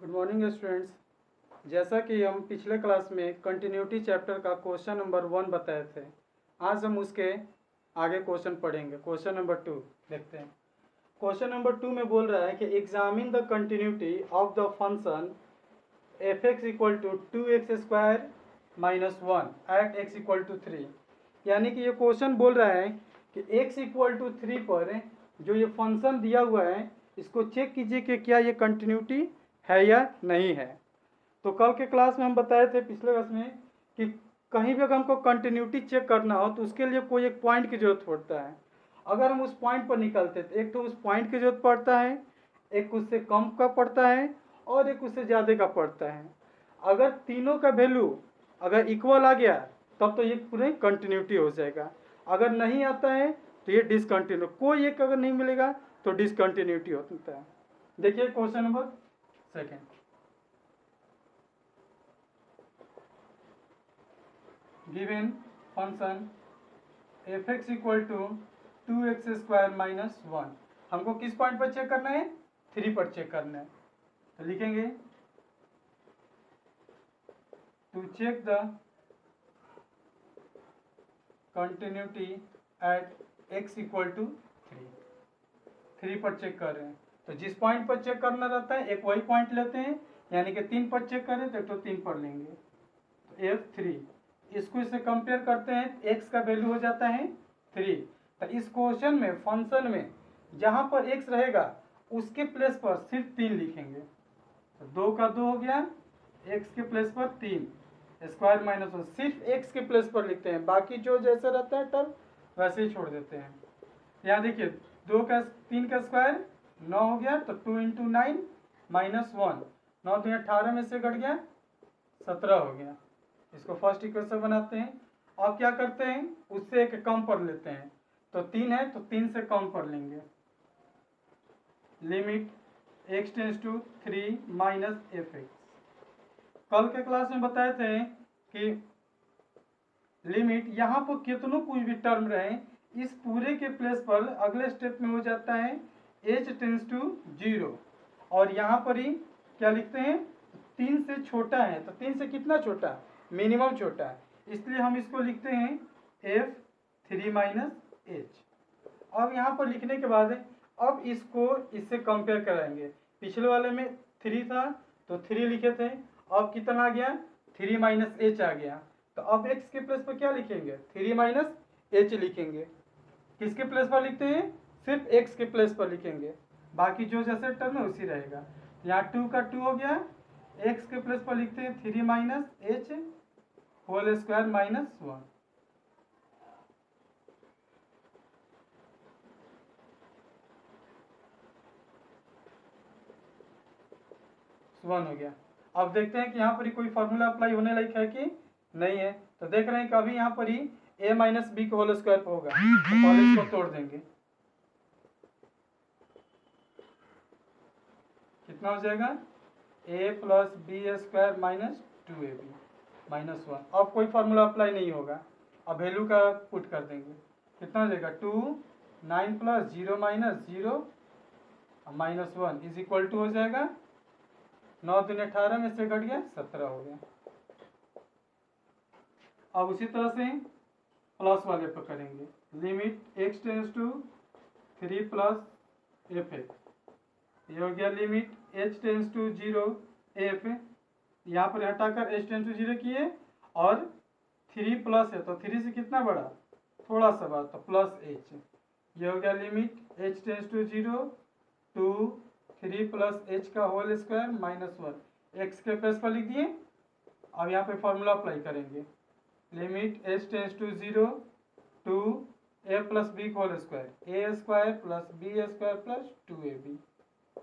Good morning students. जैसा कि हम पिछले क्लास में कंटिन्यूटी चैप्टर का क्वेश्चन नंबर 1 बताए थे, आज हम उसके आगे क्वेश्चन पढ़ेंगे। क्वेश्चन नंबर 2 देखते हैं। क्वेश्चन नंबर 2 में बोल रहा है कि examine the continuity of the function F x equal to 2x² minus 1 at x equal to 3। यानी कि ये क्वेश्चन बोल रहा है कि x इक्वल टू 3 पर जो ये फंक्शन दिया हुआ है इसको चेक कीजिए कि क्या ये कंटिन्यूटी है या नहीं है। तो कल के क्लास में हम बताए थे पिछले क्लास में कि कहीं भी अगर हमको कंटिन्यूटी चेक करना हो तो उसके लिए कोई एक पॉइंट की जरूरत पड़ता है। अगर हम उस पॉइंट पर निकलते तो एक तो उस पॉइंट की जरूरत पड़ता है, एक उससे कम का पड़ता है और एक उससे ज़्यादा का पड़ता है। अगर तीनों का वैल्यू अगर इक्वल आ गया तब तो ये पूरे कंटिन्यूटी हो जाएगा। अगर नहीं आता है तो ये डिसकंटिन्यू, कोई एक अगर नहीं मिलेगा तो डिसकंटिन्यूटी होता है। देखिए question number second. Given function F x equal to 2x² minus 1, हमको किस पॉइंट पर चेक करना है? 3 पर चेक करना है। तो लिखेंगे to check the continuity at x equal to 3 पर चेक कर रहे हैं। तो जिस पॉइंट पर चेक करना रहता है एक वही पॉइंट लेते हैं, यानी कि 3 पर चेक करें तो एक तो 3 पर लेंगे। तो F3 इसको इससे कंपेयर करते हैं, x का वैल्यू हो जाता है 3। तो इस क्वेश्चन में फंक्शन में जहाँ पर x रहेगा उसके प्लेस पर सिर्फ 3 लिखेंगे। तो 2 का 2 हो गया, x के प्लेस पर 3 स्क्वायर माइनस 1, सिर्फ x के प्लेस पर लिखते हैं, बाकी जो जैसा रहता है टर्म वैसे ही छोड़ देते हैं। यहाँ देखिए 3 का स्क्वायर 9 हो गया, तो 2 इंटू 9 माइनस 1, 9 तो 18 में से कट गया 17 हो गया। इसको फर्स्ट इक्वेशन बनाते हैं। अब क्या करते हैं, उससे एक कम पर लेते हैं। तो 3 है तो 3 से कम पर लेंगे। Limit x tends to 3 minus F X. कल के क्लास में बताए थे कि लिमिट यहाँ पर कितनों कोई भी टर्म रहे इस पूरे के प्लेस पर अगले स्टेप में हो जाता है h टेंस टू 0, और यहाँ पर ही क्या लिखते हैं 3 से छोटा है। तो 3 से कितना छोटा? मिनिमम छोटा है, इसलिए हम इसको लिखते हैं F3 माइनस एच। अब यहाँ पर लिखने के बाद अब इसको इससे कंपेयर कराएंगे। पिछले वाले में 3 था तो 3 लिखे थे, अब कितना आ गया 3 माइनस एच आ गया। तो अब x के प्लेस पर क्या लिखेंगे 3 माइनस एच लिखेंगे। किसके प्लेस पर लिखते हैं? सिर्फ x के प्लेस पर लिखेंगे, बाकी जो जैसे टर्म है उसी रहेगा। यहाँ 2 का 2 हो गया, x के प्लेस पर लिखते हैं 3 minus H whole square minus 1। हो गया। अब देखते हैं कि यहाँ पर कोई फॉर्मूला अप्लाई होने लायक है कि नहीं है। तो देख रहे हैं कि अभी यहाँ पर ही a माइनस बी का होल स्क्वायर होगा, तो पहले इसको तोड़ देंगे। कितना हो जाएगा a plus B square minus 2ab minus 1। अब कोई फार्मूला अप्लाई नहीं होगा, अब वैल्यू का पुट कर देंगे। कितना हो जाएगा 2 9 plus 0 minus 0 minus 1 is equal to हो जाएगा 9 दिन 18 में से घट गया 17 हो गया। अब उसी तरह से प्लस वाले पर करेंगे। Limit x tends to 3 plus F X, ये हो गया limit h tends to 0 F, यहाँ पर हटाकर h टेंस टू 0 किए, और 3 प्लस है तो 3 से कितना बड़ा थोड़ा सा बड़ा तो प्लस h, ये हो गया limit h tends to 0 to 3 plus h का होल स्क्वायर माइनस 1, x के प्लेस पर लिख दिए। अब यहाँ पे फॉर्मूला अप्लाई करेंगे। Limit h tends to 0 to a plus b का whole square, a square plus B square plus 2ab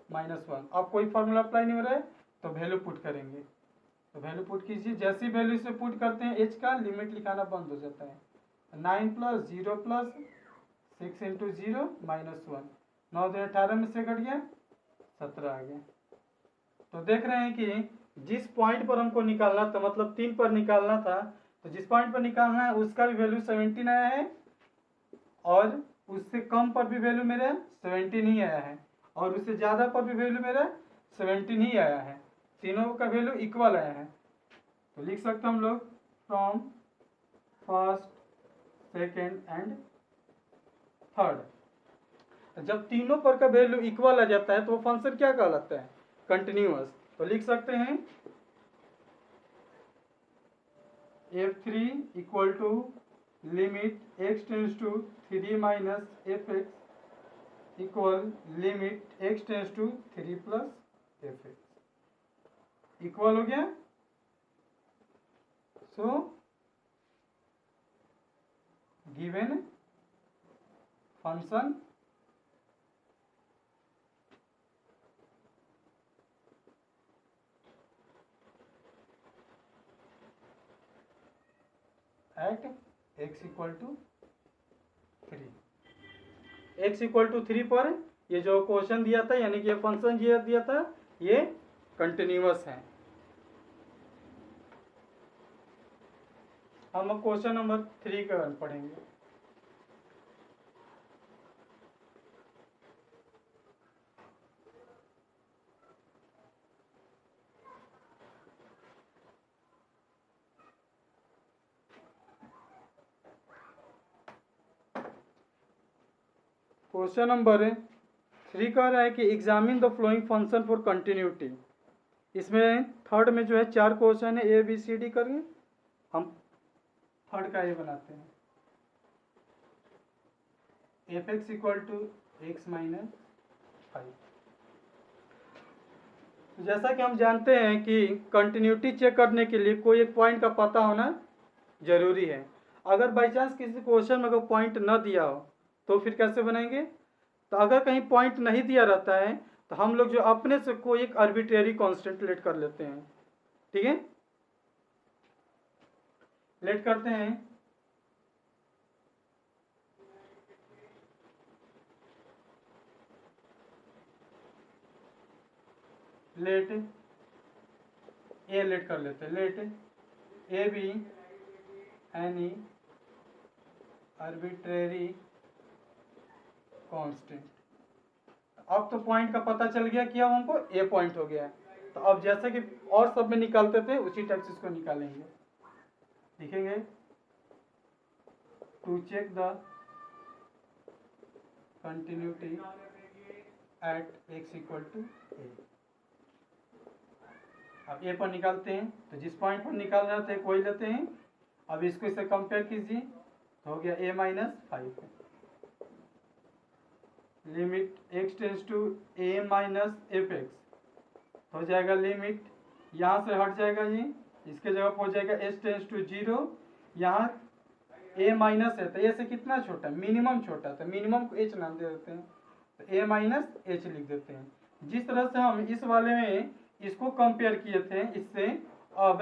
minus 1। अब कोई फॉर्मूला अप्लाई नहीं हो रहा है तो वैल्यू पुट करेंगे। तो वैल्यू पुट कीजिए, जैसी वैल्यू से पुट करते हैं h का लिमिट लिखाना बंद हो जाता है। 9 प्लस 0 प्लस 6 इंटू 0 माइनस 1, 9 दिन 18 में से घट गया 17 आ गया। तो देख रहे हैं कि जिस पॉइंट पर हमको निकालना था, मतलब 3 पर निकालना था, तो जिस पॉइंट पर निकालना है उसका भी वैल्यू 17 आया है, और उससे कम पर भी वैल्यू मेरा 17 ही आया है, और उससे ज़्यादा पर भी वैल्यू मेरा 17 ही आया है। तीनों का वैल्यू इक्वल आया है, तो लिख सकते हम लोग from first, second and third. जब तीनों पर का वैल्यू इक्वल आ जाता है तो वो फंक्शन क्या कहलाता है? कंटिन्यूअस। तो लिख सकते हैं f3 equal to limit x tends to 3 minus fx equal limit x tends to 3 plus fx। Equal हो गया। So given function at x equal to 3, x equal to 3 पर ये जो क्वेश्चन दिया था, यानी कि ये फंक्शन दिया था, ये कंटिन्यूअस है। हम क्वेश्चन नंबर 3 का पढ़ेंगे। क्वेश्चन नंबर 3 कह रहा है कि examine the flowing function for continuity. इसमें थर्ड में जो है 4 क्वेश्चन है, ए बी सी डी करेंगे। हम थर्ड का ये बनाते हैं, F x equal to X minus 5। जैसा कि हम जानते हैं कि कंटिन्यूटी चेक करने के लिए कोई एक पॉइंट का पता होना जरूरी है। अगर बाई चांस किसी क्वेश्चन में अगर पॉइंट न दिया हो तो फिर कैसे बनाएंगे? तो अगर कहीं पॉइंट नहीं दिया रहता है तो हम लोग जो अपने से कोई एक आर्बिट्रेरी कांस्टेंट लेट कर लेते हैं। ठीक है, लेट करते हैं लेट ए, लेट कर लेते हैं let A B any arbitrary constant. अब तो पॉइंट का पता चल गया कि अब हमको ए पॉइंट हो गया है। तो अब जैसे कि और सब में निकालते थे उसी टाइप से इसको निकालेंगे। लिखेंगे to check the continuity at x equal to a. अब ए पर निकालते हैं, तो जिस पॉइंट पर निकाल रहे थे कोई लेते हैं। अब इसको इससे कंपेयर कीजिए, तो हो गया a minus 5। Limit x tends to a minus F x, हो जाएगा लिमिट यहाँ से हट जाएगा, ये इसके जगह पर हो जाएगा h टेंस टू 0। यहाँ a माइनस है तो a से कितना छोटा है? मिनिमम छोटा, तो मिनिमम को h नाम दे देते हैं, तो a माइनस h लिख देते हैं। जिस तरह से हम इस वाले में इसको कंपेयर किए थे इससे, अब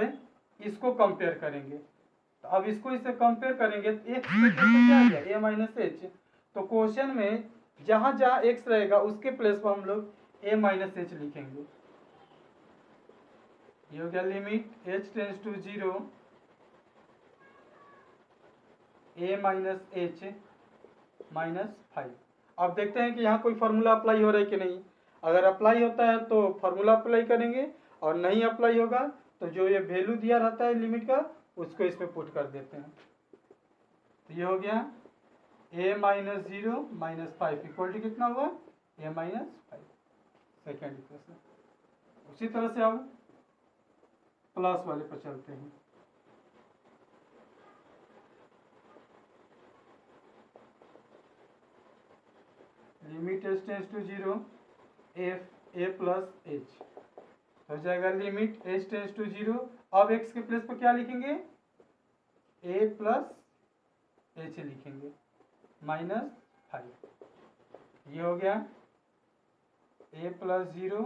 इसको कंपेयर करेंगे। तो अब इसको इससे कंपेयर करेंगे तो x क्या आ गया? a minus h। तो क्वेश्चन में जहां जहां x रहेगा उसके प्लेस पर हम लोग a माइनस h लिखेंगे। ये हो गया limit h tends to 0 a minus h minus 5। अब देखते हैं कि यहाँ कोई फार्मूला अप्लाई हो रहा है कि नहीं। अगर अप्लाई होता है तो फार्मूला अप्लाई करेंगे, और नहीं अप्लाई होगा तो जो ये वैल्यू दिया रहता है लिमिट का उसको इसमें पुट कर देते हैं। तो ये हो गया a minus 0 minus 5 equal to कितना हुआ? a minus 5, second equation. उसी तरह से अब प्लस वाले पर चलते हैं। Limit h tends to 0 f a plus h, हो जाएगा लिमिट h टेंस टू 0। अब x के प्लेस पर क्या लिखेंगे? a प्लस h लिखेंगे माइनस 5। ये हो गया a plus 0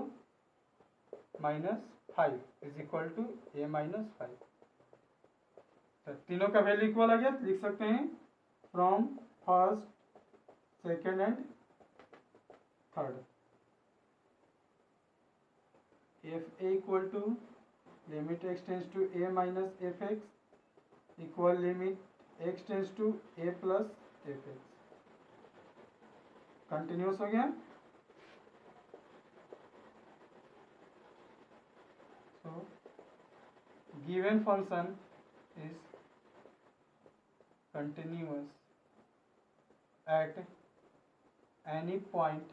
minus 5 is equal to a minus 5। तो तीनों का वैल्यू इक्वल आ गया, तो लिख सकते हैं from first, second and third. F A equal to limit x tends to a minus F x equal limit x tends to a plus F X. Continuous हो गया। given function is continuous at any point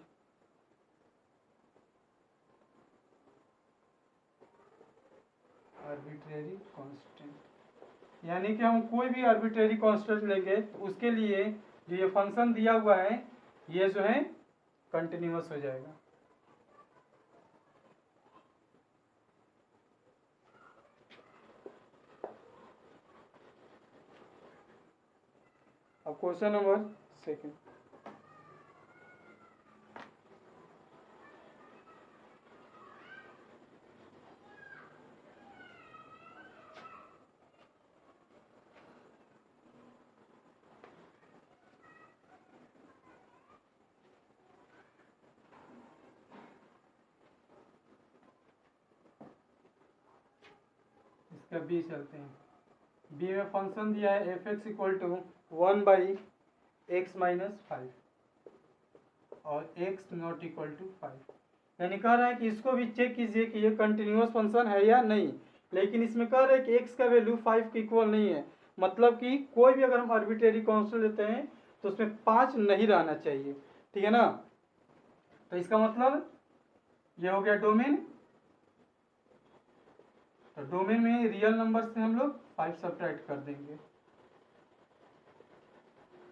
arbitrary constant, यानी कि हम कोई भी arbitrary constant लेंगे तो उसके लिए जो ये फंक्शन दिया हुआ है ये जो है कंटिन्यूअस हो जाएगा। अब क्वेश्चन नंबर सेकंड, इसका बी चलते हैं। बी में फंक्शन दिया है f x equal to 1/x-5 और x नॉट इक्वल टू 5, यानी कह रहा है कि इसको भी चेक कीजिए कि ये कंटिन्यूअस फंक्शन है या नहीं, लेकिन इसमें कह रहे हैं कि x का वैल्यू 5 के इक्वल नहीं है, मतलब कि कोई भी अगर हम आर्बिट्रेरी कांस्टेंट लेते हैं तो उसमें 5 नहीं रहना चाहिए, ठीक है ना। तो इसका मतलब ये हो गया डोमेन, तो डोमेन में रियल नंबर से हम लोग 5 सब्ट्रैक्ट कर देंगे।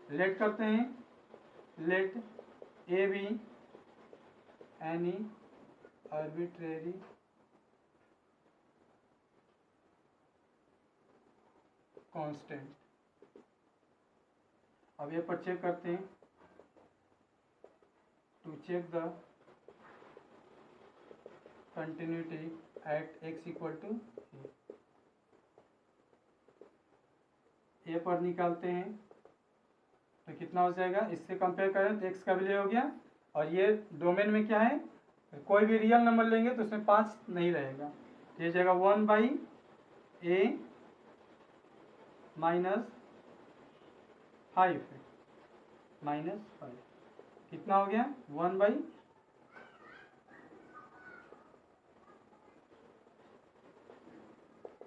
लेट करते हैं, let A B any arbitrary constant. अब ये पर चेक करते हैं, to check the continuity at x equal to a पर निकालते हैं तो कितना हो जाएगा, इससे कंपेयर करें तो x का वैल्यू हो गया, और ये डोमेन में क्या है, कोई भी रियल नंबर लेंगे तो उसमें 5 नहीं रहेगा, तो ये जाएगा 1/a -5 कितना हो गया 1/,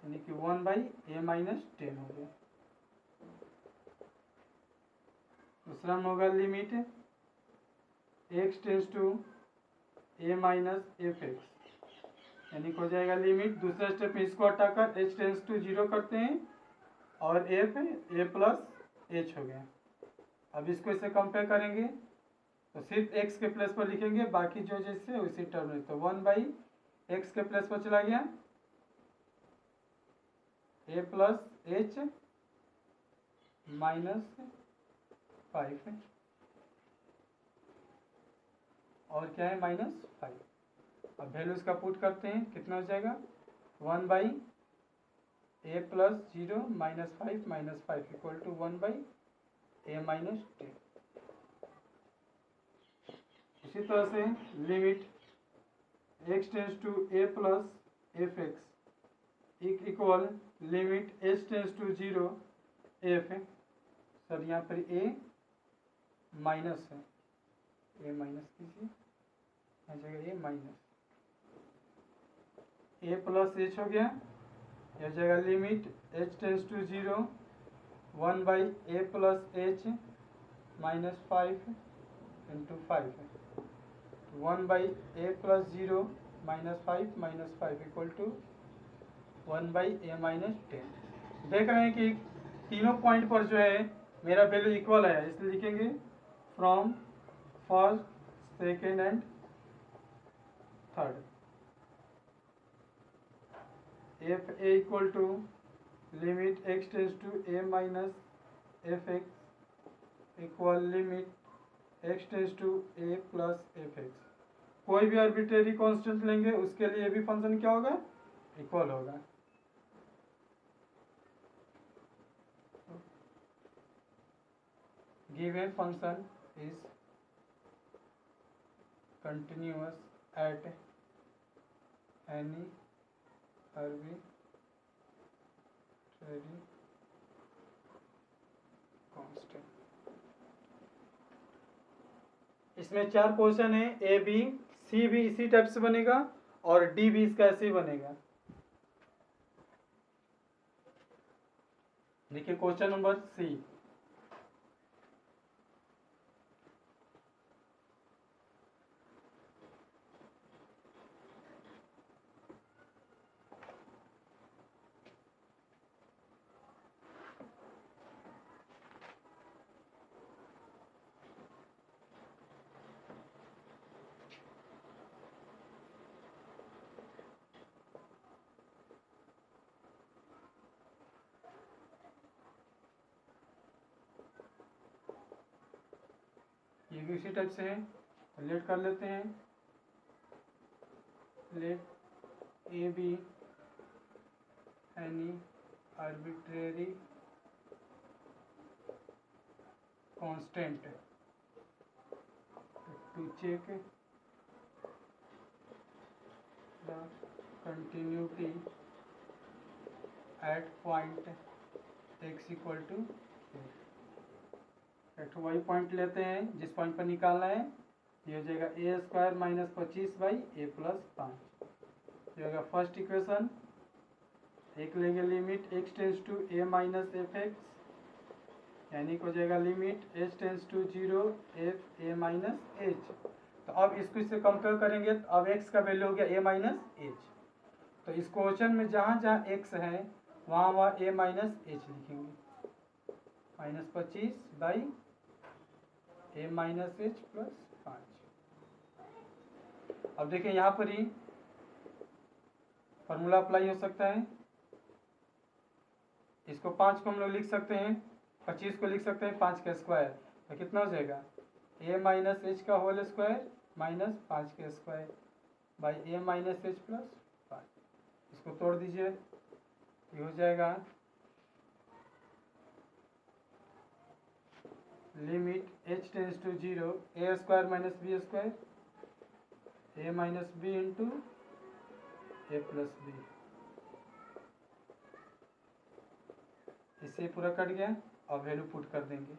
यानी कि 1/a-10 हो गया। दूसरा में होगा limit x tends to a minus F x, यानी हो जाएगा लिमिट, दूसरा स्टेप में इसको हटाकर h टेंस टू 0 करते हैं और f a प्लस h हो गया। अब इसको इससे कंपेयर करेंगे तो सिर्फ x के प्लेस पर लिखेंगे, बाकी जो जैसे उसी टर्म में, तो 1/x के प्लेस पर चला गया a प्लस h -5 है, और क्या है -5। अब वैल्यू इसका पुट करते हैं, कितना हो जाएगा 1/a plus 0 -5 -5 equal to 1/a-10। इसी तरह से limit x tends to a plus F x equal limit h tends to 0 f, sir यहाँ पर a माइनस है, a माइनस कीजिए, आ जाएगा a minus, a plus h हो गया, यह जाएगा limit h tends to 0 1/a plus h -5 into 5 है, 1/a plus 0 -5 -5 equal to 1/a-10। देख रहे हैं कि तीनों पॉइंट पर जो है मेरा वैल्यू इक्वल है, इसलिए लिखेंगे from first second and third. F A equal to limit x tends to a minus F x equal limit x tends to a plus F x. कोई भी आर्बिट्रेरी कांस्टेंट लेंगे उसके लिए भी फंक्शन क्या होगा, इक्वल होगा। Given function is continuous at any arbitrary constant। इसमें 4 क्वेश्चन है, ए बी सी भी इसी टाइप से बनेगा और डी भी इसका ऐसे ही बनेगा। देखिए क्वेश्चन नंबर सी। ये भी उसी टाइप से है, लेट कर लेते हैं। Let A B any arbitrary constant to check the continuity at point x equal to at y point लेते हैं जिस पॉइंट पर निकालना है। ये हो जाएगा a square minus 25 by a plus 5। ये होगा फर्स्ट इक्वेशन। एक लेंगे limit x tends to a minus F x, यानी कि हो जाएगा limit h tends to 0 f a minus h. तो अब इसको इससे कंपेयर करेंगे तो अब x का वैल्यू हो गया a माइनस एच। तो इस क्वेश्चन में जहाँ जहाँ x है वहाँ वहाँ a माइनस एच लिखेंगे, minus 25 by a minus h plus 5। अब देखिए यहाँ पर ही फॉर्मूला अप्लाई हो सकता है। इसको 5 को हम लोग लिख सकते हैं, 25 को लिख सकते हैं 5 का स्क्वायर, तो कितना हो जाएगा ए माइनस एच का होल स्क्वायर माइनस 5 का square by a minus h plus 5। इसको तोड़ दीजिए, ये हो जाएगा limit h tends to 0 a square minus b square a minus b into a plus b. इससे पूरा कट गया। अब वैल्यू पुट कर देंगे,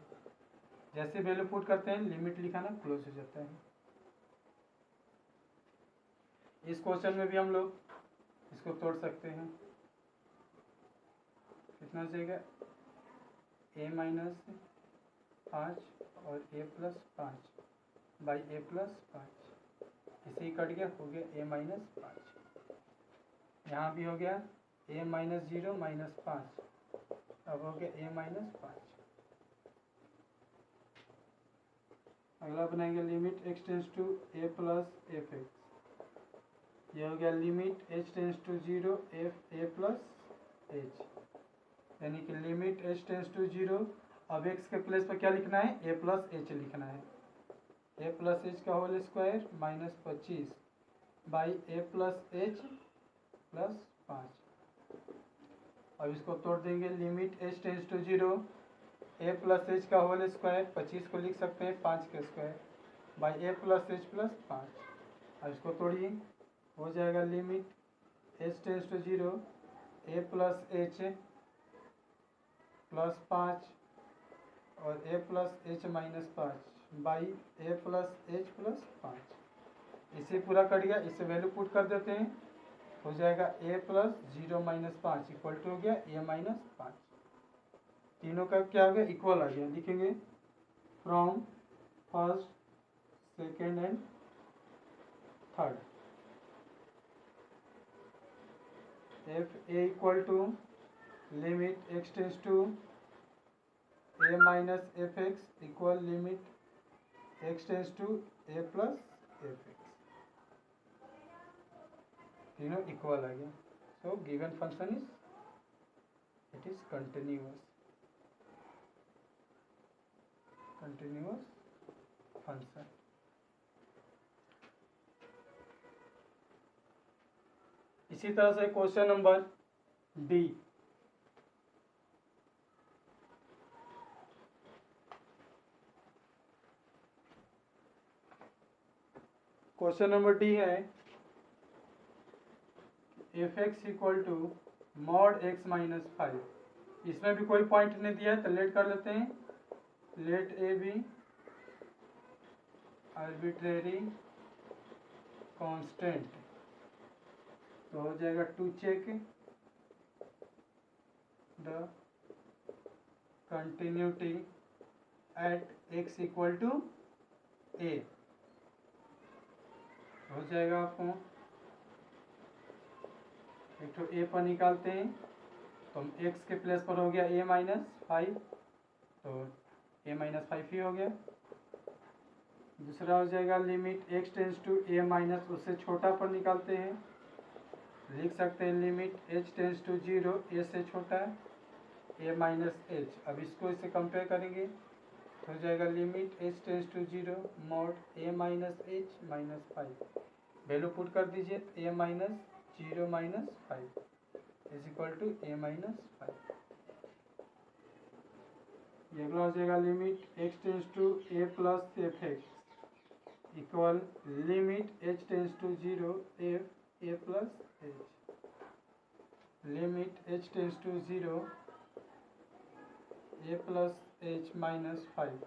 जैसे वैल्यू पुट करते हैं लिमिट लिखाना क्लोज हो जाता है। इस क्वेश्चन में भी हम लोग इसको तोड़ सकते हैं। कितना हो जाएगा ए माइनस 5 और a plus 5 by a plus 5। इसे ही कट गया, हो गया ए माइनस 5। यहाँ भी हो गया ए माइनस 0 माइनस 5, अब हो गया ए माइनस 5। अगला बनाएंगे limit x tends to a plus F x. यह हो गया limit h tends to 0 f a plus h, यानी कि लिमिट h टेंस टू 0। अब x के प्लेस पर क्या लिखना है, a प्लस एच लिखना है। a प्लस एच का whole square minus 25 by a plus h plus 5। अब इसको तोड़ देंगे, limit h tends to 0 a plus h का होल स्क्वायर, 25 को लिख सकते हैं 5 का square by a plus h plus 5। अब इसको तोड़िए, हो जाएगा limit h tends to 0 a plus h plus 5 और a plus h minus 5 by a plus h plus 5। इसे पूरा कट गया, इसे वैल्यू पुट कर देते हैं, हो जाएगा ए प्लस 0 माइनस 5 इक्वल टू हो गया ए माइनस 5। तीनों का क्या हो गया, इक्वल आ गया। लिखेंगे from first second and third F A equal to limit x tends to a minus F x equal limit x tends to a plus F x. तीनों इक्वल आ गया। So given function is it is continuous function. इसी तरह से question number d. Question number d है f x equal to mod x minus 5। इसमें भी कोई पॉइंट नहीं दिया है तो लेट कर लेते हैं। लेट ए बी आर्बिट्रेरी कांस्टेंट, तो हो जाएगा to check the continuity at x equal to a हो जाएगा। आपको एक तो a पर निकालते हैं तो हम x के प्लेस पर हो गया a माइनस 5, तो a माइनस 5 ही हो गया। दूसरा हो जाएगा limit x tends to a minus, उससे छोटा पर निकालते हैं, लिख सकते हैं limit h tends to 0 a से छोटा है a माइनस h। अब इसको इससे कंपेयर करेंगे तो हो जाएगा limit h tends to 0 mod a minus h minus 5, value put कर दीजिए a minus 0 minus 5 is equal to a minus 5। ये अगला हो जाएगा limit x tends to a plus F x equal limit h tends to 0 f a plus h, limit h tends to 0 a plus h minus 5,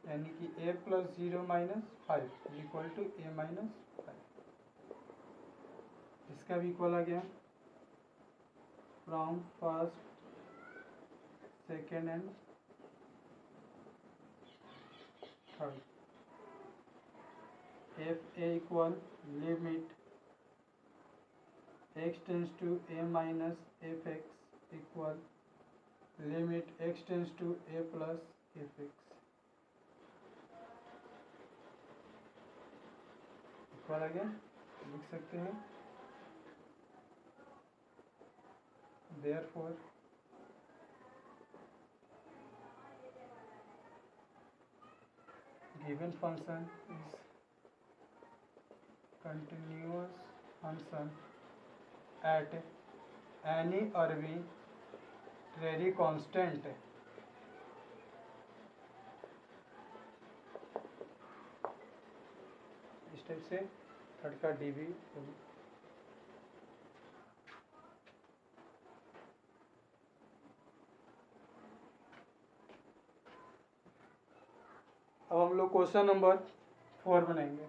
यानी कि a plus 0 minus 5 equal to a minus 5। इसका भी equal आ गया from first second and third. F A equal limit x tends to a minus F x equal limit x tends to a plus F x equal आ गया। लिख सकते हैं therefore given function is continuous function at any arbitrary constant इस type से third का D भी। अब हम लोग क्वेश्चन नंबर 4 बनाएंगे।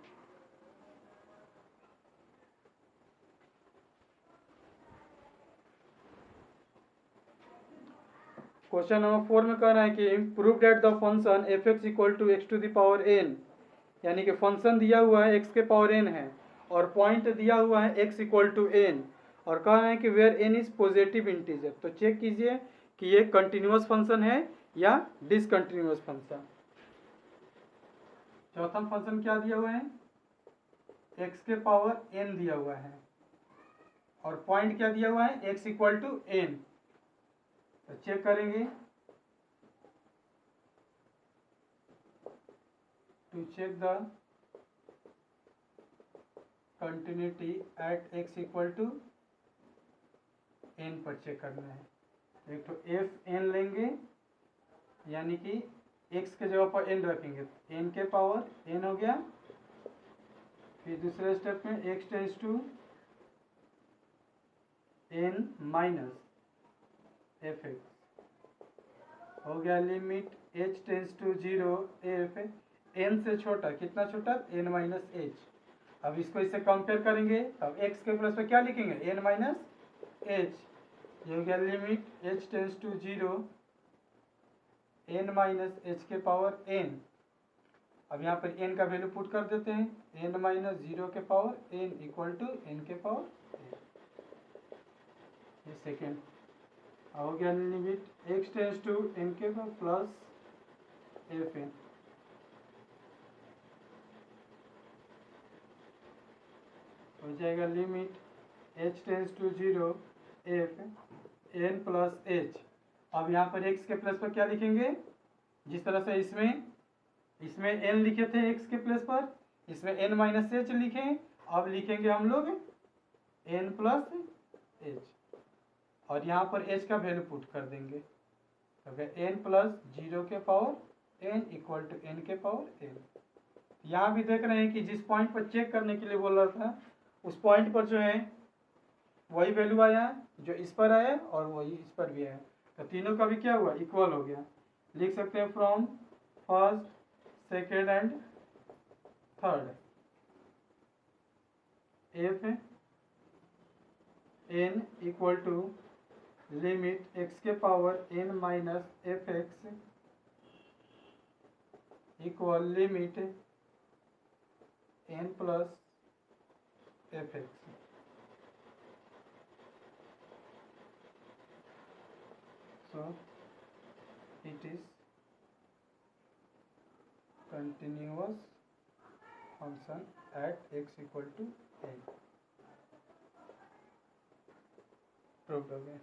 क्वेश्चन नंबर 4 में कह रहा है कि prove that the function F x equal to x to the power n, यानी कि फंक्शन दिया हुआ है x के पावर n है और पॉइंट दिया हुआ है x इक्वल टू n, और कह रहे हैं कि where n is positive integer. तो चेक कीजिए कि ये कंटिन्यूअस फंक्शन है या डिसकंटिन्यूअस फंक्शन। चौथा फंक्शन क्या दिया हुआ है, x के पावर n दिया हुआ है और पॉइंट क्या दिया हुआ है x इक्वल टू n। तो चेक करेंगे to check the continuity at x equal to n पर चेक करना है। एक तो एफ एन लेंगे, यानी कि x के जगह पर n रखेंगे, n के पावर n हो गया। फिर दूसरे स्टेप में x tends to n minus F x हो गया limit h tends to 0 f n से छोटा, कितना छोटा n माइनस एच। अब इसको इससे कंपेयर करेंगे, अब x के प्लस पे क्या लिखेंगे n माइनस एच, ये हो गया limit h tends to 0 n minus h के पावर n। अब यहाँ पर n का वैल्यू पुट कर देते हैं, n माइनस 0 के power n equal to n के पावर n। ये सेकेंड हो गया limit x tends to n के पावर प्लस एफ एन, हो जाएगा limit h tends to 0 f n plus h। अब यहाँ पर x के प्लस पर क्या लिखेंगे, जिस तरह से इसमें n लिखे थे x के प्लस पर, इसमें n माइनस एच लिखे, अब लिखेंगे हम लोग n प्लस h और यहाँ पर h का वैल्यू पुट कर देंगे। अगर n प्लस 0 के power n equal to n के पावर n। यहाँ भी देख रहे हैं कि जिस पॉइंट पर चेक करने के लिए बोल रहा था उस पॉइंट पर जो है वही वैल्यू आया जो इस पर आया और वही इस पर भी आया, तो तीनों का भी क्या हुआ इक्वल हो गया। लिख सकते हैं from first second and third f n equal to limit x के power n minus F x equal limit n plus F x. So it is continuous function at x equal to n। Proved हो गया।